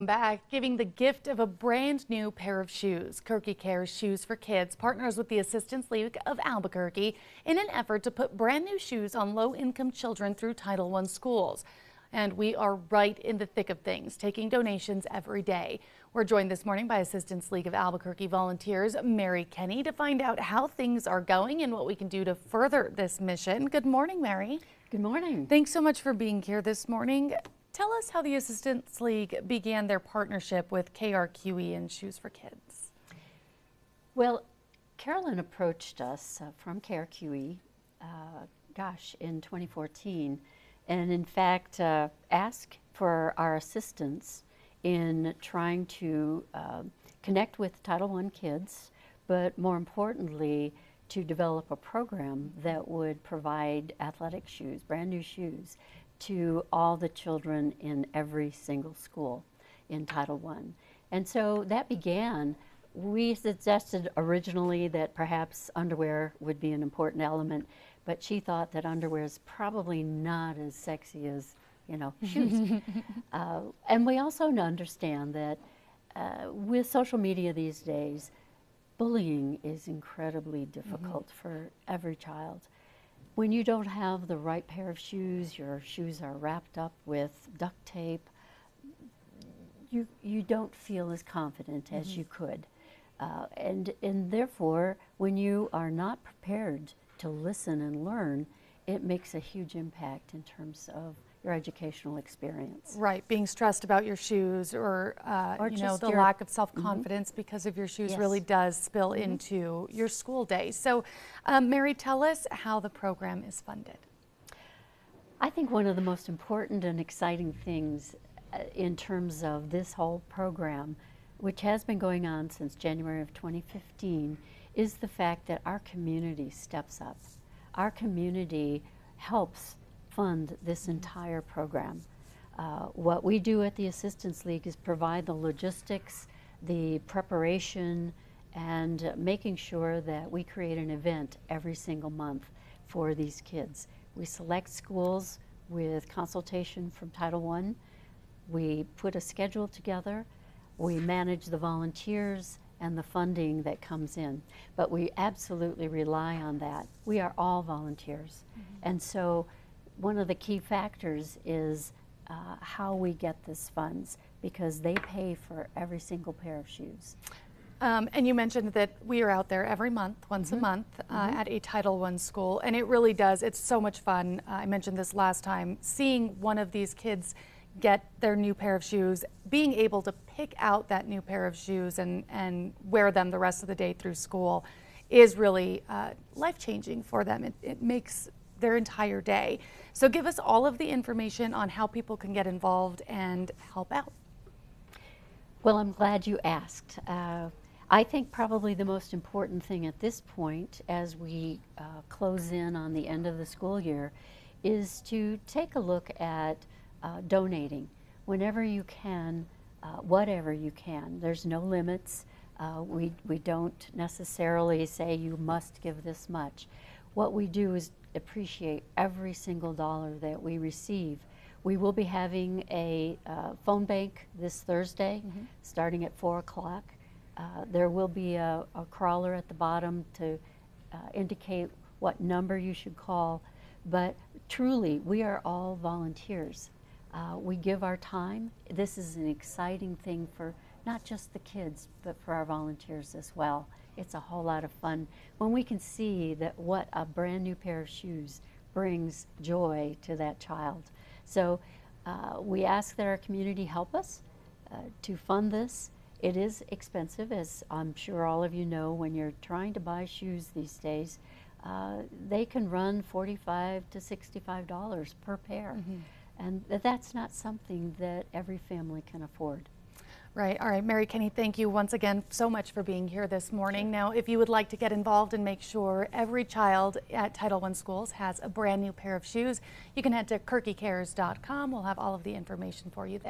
Back, giving the gift of a brand new pair of shoes. KRQE Cares Shoes for Kids partners with the Assistance League of Albuquerque in an effort to put brand new shoes on low-income children through Title I schools. And we are right in the thick of things, taking donations every day. We're joined this morning by Assistance League of Albuquerque volunteers Mary Kenny to find out how things are going and what we can do to further this mission. Good morning, Mary. Good morning. Thanks so much for being here this morning. Tell us how the Assistance League began their partnership with KRQE and Shoes for Kids. Well, Carolyn approached us from KRQE, in 2014, and in fact asked for our assistance in trying to connect with Title I kids, but more importantly, to develop a program that would provide athletic shoes, brand new shoes, to all the children in every single school in Title I. And so that began. We suggested originally that perhaps underwear would be an important element, but she thought that underwear is probably not as sexy as, shoes. And we also understand that with social media these days, bullying is incredibly difficult for every child. When you don't have the right pair of shoes, your shoes are wrapped up with duct tape, you don't feel as confident as you could. And therefore, when you are not prepared to listen and learn, it makes a huge impact in terms of your educational experience. Right, being stressed about your shoes or the lack of self-confidence because of your shoes really does spill into your school day. So, Mary, tell us how the program is funded. I think one of the most important and exciting things in terms of this whole program, which has been going on since January of 2015, is the fact that our community steps up. Our community helps fund this entire program. What we do at the Assistance League is provide the logistics, the preparation, and making sure that we create an event every single month for these kids. We select schools with consultation from Title I. We put a schedule together. We manage the volunteers and the funding that comes in. But we absolutely rely on that. We are all volunteers. And so one of the key factors is how we get these funds, because they pay for every single pair of shoes. And you mentioned that we are out there every month, once a month, at a Title I school, and it really does, it's so much fun. I mentioned this last time, seeing one of these kids get their new pair of shoes, being able to pick out that new pair of shoes and wear them the rest of the day through school is really life-changing for them. It makes their entire day. So give us all of the information on how people can get involved and help out. Well, I'm glad you asked. I think probably the most important thing at this point, as we close in on the end of the school year, is to take a look at donating whenever you can, whatever you can. There's no limits. We don't necessarily say you must give this much. What we do is appreciate every single dollar that we receive. We will be having a phone bank this Thursday, starting at 4 o'clock. There will be a crawler at the bottom to indicate what number you should call. But truly, we are all volunteers. We give our time. This is an exciting thing for not just the kids, but for our volunteers as well. It's a whole lot of fun when we can see that what a brand new pair of shoes brings joy to that child. So we ask that our community help us to fund this. It is expensive, as I'm sure all of you know. When you're trying to buy shoes these days, they can run $45 to $65 per pair. And that's not something that every family can afford. Right. All right, Mary Kenny, thank you once again so much for being here this morning. Now, if you would like to get involved and make sure every child at Title I schools has a brand new pair of shoes, you can head to KRQEcares.com. We'll have all of the information for you there.